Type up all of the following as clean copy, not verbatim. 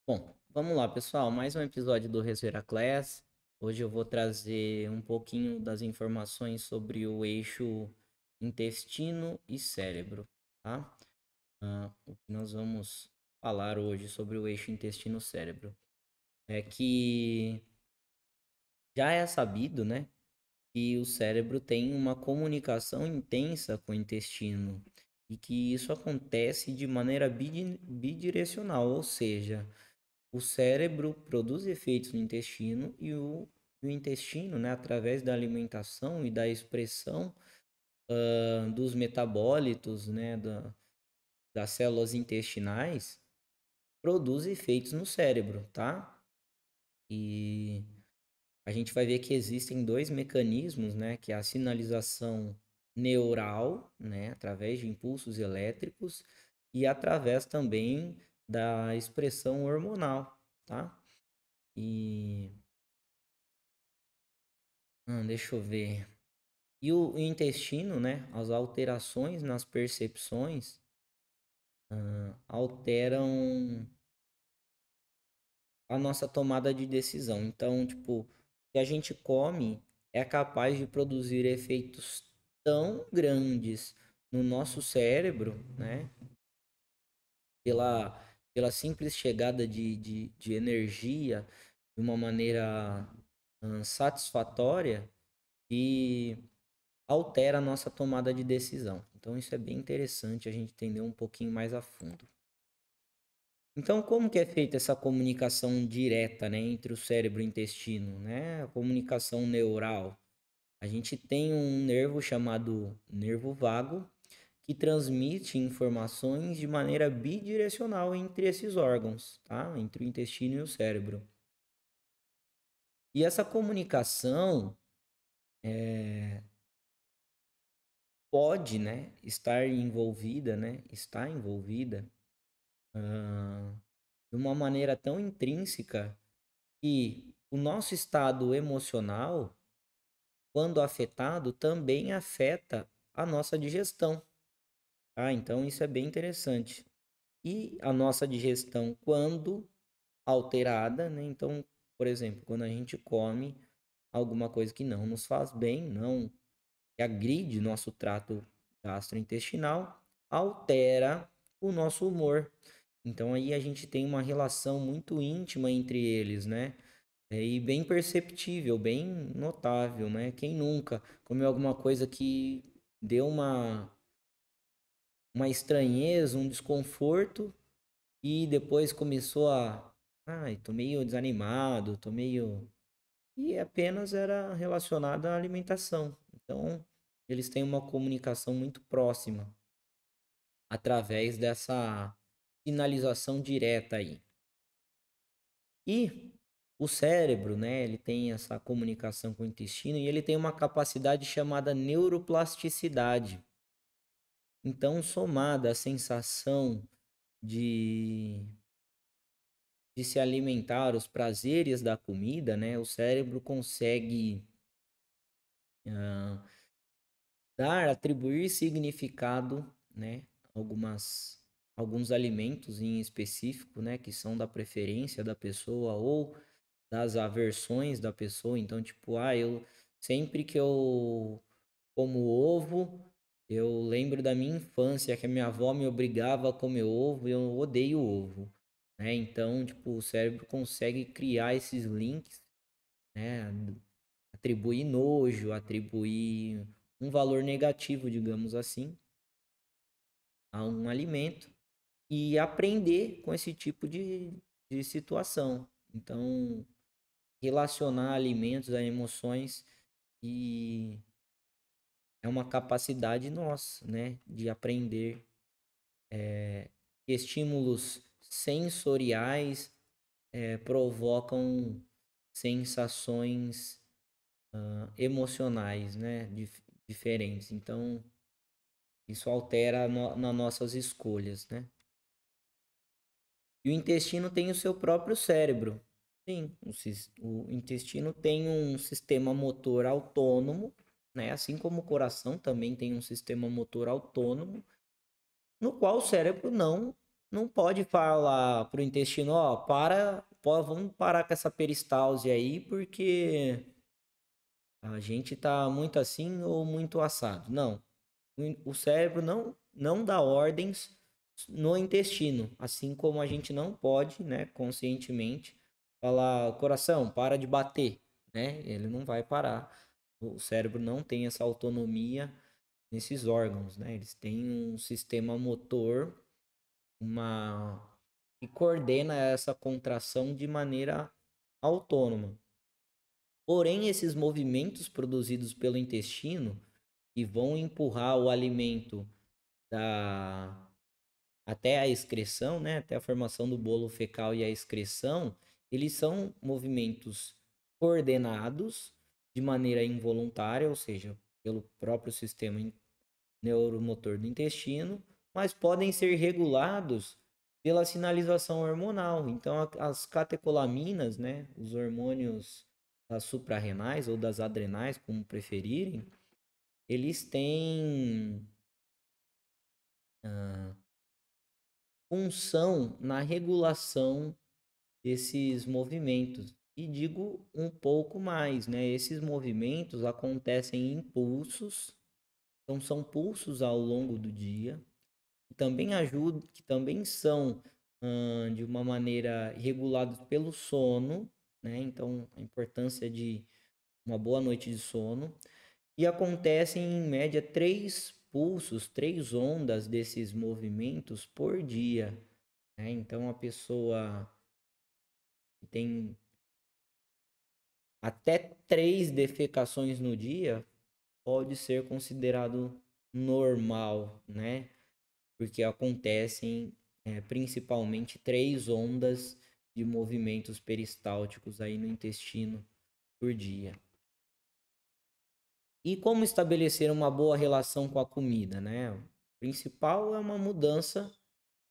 Bom, vamos lá, pessoal. Mais um episódio do Resvera Class. Hoje eu vou trazer um pouquinho das informações sobre o eixo intestino e cérebro, tá? O que nós vamos falar hoje sobre o eixo intestino-cérebro é que já é sabido, né, que o cérebro tem uma comunicação intensa com o intestino e que isso acontece de maneira bidirecional, ou seja, o cérebro produz efeitos no intestino e o intestino, né, através da alimentação e da expressão dos metabólitos, né, das células intestinais, produz efeitos no cérebro, tá? E a gente vai ver que existem dois mecanismos, né, que é a sinalização neural, né, através de impulsos elétricos e através também da expressão hormonal, tá? E deixa eu ver. E o intestino, né? As alterações nas percepções alteram a nossa tomada de decisão. Então, tipo, o que a gente come é capaz de produzir efeitos tão grandes no nosso cérebro, né? Pela, pela simples chegada de energia de uma maneira satisfatória que altera a nossa tomada de decisão. Então isso é bem interessante a gente entender um pouquinho mais a fundo. Então, como que é feita essa comunicação direta, né, entre o cérebro e o intestino, né? A comunicação neural. A gente tem um nervo chamado nervo vago que transmite informações de maneira bidirecional entre esses órgãos, tá? Entre o intestino e o cérebro. E essa comunicação pode, né, estar envolvida, né, está envolvida de uma maneira tão intrínseca que o nosso estado emocional, quando afetado, também afeta a nossa digestão. Ah, então isso é bem interessante. E a nossa digestão, quando alterada, né? Então, por exemplo, quando a gente come alguma coisa que não nos faz bem, não que agride nosso trato gastrointestinal, altera o nosso humor. Então aí a gente tem uma relação muito íntima entre eles, né? E bem perceptível, bem notável, né? Quem nunca comeu alguma coisa que deu uma estranheza, um desconforto e depois começou ai, tô meio desanimado, tô meio e apenas era relacionado à alimentação. Então, eles têm uma comunicação muito próxima através dessa sinalização direta aí. E o cérebro, né, ele tem essa comunicação com o intestino e ele tem uma capacidade chamada neuroplasticidade. Então, somada à sensação de, de se alimentar, os prazeres da comida, né, o cérebro consegue ah, atribuir significado, né, alguns alimentos em específico, né, que são da preferência da pessoa ou das aversões da pessoa. Então, tipo, eu sempre que eu como ovo, eu lembro da minha infância que a minha avó me obrigava a comer ovo e eu odeio ovo, né? Então, tipo, o cérebro consegue criar esses links, né? Atribuir nojo, atribuir um valor negativo, digamos assim, a um alimento e aprender com esse tipo de situação. Então, relacionar alimentos a emoções e é uma capacidade nossa, né, de aprender estímulos sensoriais provocam sensações emocionais, né, diferentes. Então, isso altera nas nossas escolhas, né? E o intestino tem o seu próprio cérebro. Sim, o intestino tem um sistema motor autônomo, né? Assim como o coração também tem um sistema motor autônomo, no qual o cérebro não. não pode falar pro intestino, ó, vamos parar com essa peristalse aí, porque a gente tá muito assim ou muito assado. Não, o cérebro não dá ordens no intestino, assim como a gente não pode, né, conscientemente falar, coração, para de bater, né? Ele não vai parar. O cérebro não tem essa autonomia nesses órgãos, né? Eles têm um sistema motor, uma que coordena essa contração de maneira autônoma. Porém, esses movimentos produzidos pelo intestino que vão empurrar o alimento da até a excreção, né, até a formação do bolo fecal e a excreção, eles são movimentos coordenados de maneira involuntária, ou seja, pelo próprio sistema neuromotor do intestino, mas podem ser regulados pela sinalização hormonal. Então, as catecolaminas, né, os hormônios das suprarrenais ou das adrenais, como preferirem, eles têm ah, função na regulação desses movimentos. E digo um pouco mais, né? Esses movimentos acontecem em pulsos, então são pulsos ao longo do dia, que também ajudam, que também são de uma maneira regulados pelo sono, né? Então a importância de uma boa noite de sono. E acontecem em média 3 pulsos, 3 ondas desses movimentos por dia, né? Então a pessoa que tem até 3 defecações no dia pode ser considerado normal, né? Porque acontecem principalmente 3 ondas de movimentos peristálticos aí no intestino por dia. E como estabelecer uma boa relação com a comida, né? O principal é uma mudança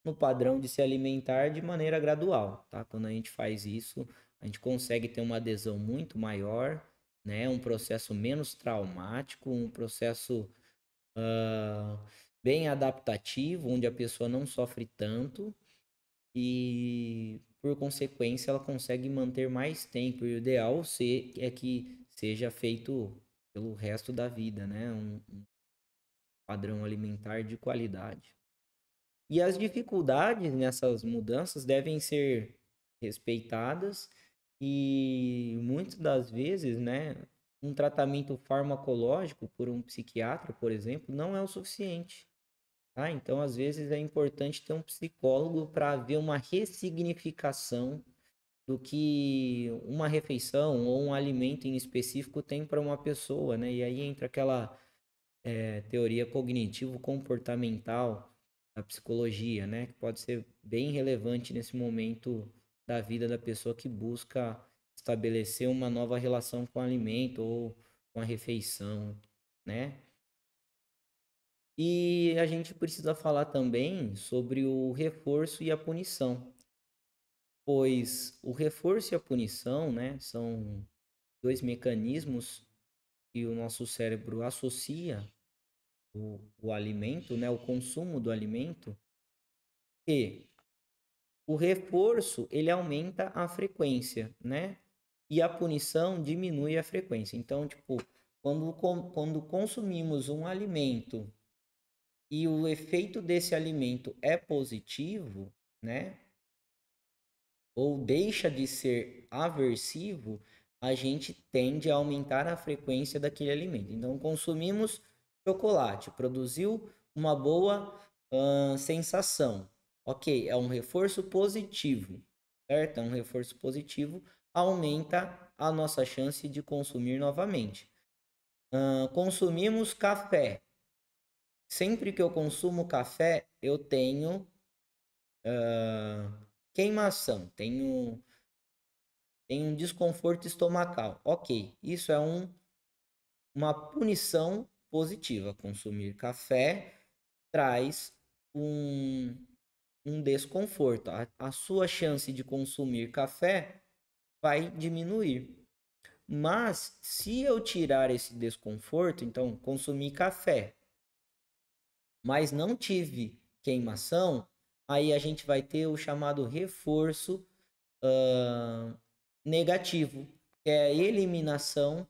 no padrão de se alimentar de maneira gradual, tá? Quando a gente faz isso, a gente consegue ter uma adesão muito maior, né? Um processo menos traumático, um processo ah, bem adaptativo, onde a pessoa não sofre tanto e, por consequência, ela consegue manter mais tempo. E o ideal é que seja feito pelo resto da vida, né? Um padrão alimentar de qualidade. E as dificuldades nessas mudanças devem ser respeitadas e muitas das vezes, né, um tratamento farmacológico por um psiquiatra, por exemplo, não é o suficiente, tá? Então, às vezes é importante ter um psicólogo para ver uma ressignificação do que uma refeição ou um alimento em específico tem para uma pessoa, né? E aí entra aquela teoria cognitivo-comportamental da psicologia, né? Que pode ser bem relevante nesse momento da vida da pessoa que busca estabelecer uma nova relação com o alimento ou com a refeição, né? E a gente precisa falar também sobre o reforço e a punição, pois o reforço e a punição, né, são 2 mecanismos que o nosso cérebro associa o alimento, né, o consumo do alimento, e o reforço ele aumenta a frequência, né? E a punição diminui a frequência. Então, tipo, quando consumimos um alimento e o efeito desse alimento é positivo, né? Ou deixa de ser aversivo, a gente tende a aumentar a frequência daquele alimento. Então, consumimos chocolate, produziu uma boa sensação. Ok, é um reforço positivo, certo? É um reforço positivo, aumenta a nossa chance de consumir novamente. Consumimos café. Sempre que eu consumo café, eu tenho queimação, tenho um desconforto estomacal. Ok, isso é uma punição positiva. Consumir café traz um desconforto. A sua chance de consumir café vai diminuir. Mas se eu tirar esse desconforto, então consumi café, mas não tive queimação, aí a gente vai ter o chamado reforço negativo, que é a eliminação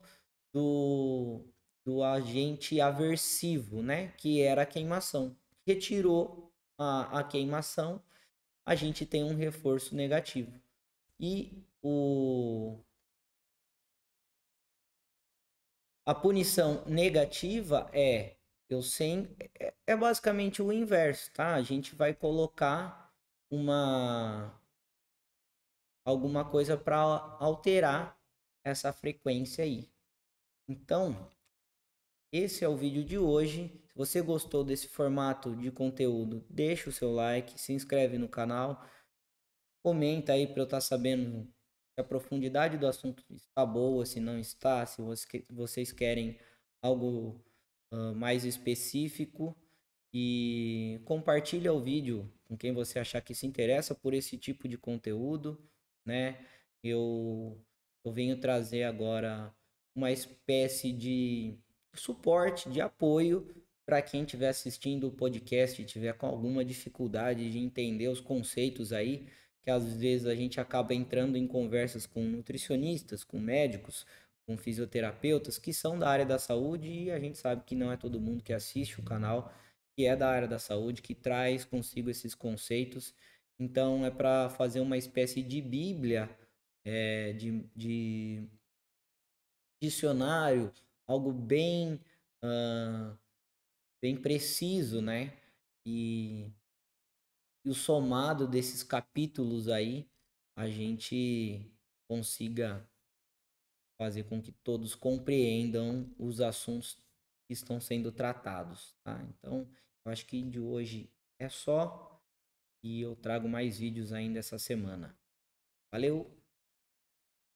do, do agente aversivo, né? Que era a queimação. Retirou a queimação, a gente tem um reforço negativo. E a punição negativa eu sem é basicamente o inverso, tá? A gente vai colocar uma alguma coisa para alterar essa frequência aí. Então, esse é o vídeo de hoje. Se você gostou desse formato de conteúdo, deixa o seu like, se inscreve no canal, comenta aí para eu estar sabendo se a profundidade do assunto está boa, se não está, se vocês querem algo mais específico. E compartilha o vídeo com quem você achar que se interessa por esse tipo de conteúdo, né? Eu venho trazer agora uma espécie de suporte, de apoio para quem estiver assistindo o podcast e tiver com alguma dificuldade de entender os conceitos aí, que às vezes a gente acaba entrando em conversas com nutricionistas, com médicos, com fisioterapeutas que são da área da saúde e a gente sabe que não é todo mundo que assiste o canal que é da área da saúde, que traz consigo esses conceitos. Então, é para fazer uma espécie de bíblia, de dicionário, algo bem preciso, né? E, e o somado desses capítulos aí, a gente consiga fazer com que todos compreendam os assuntos que estão sendo tratados, tá? Então, eu acho que de hoje é só e eu trago mais vídeos ainda essa semana. Valeu!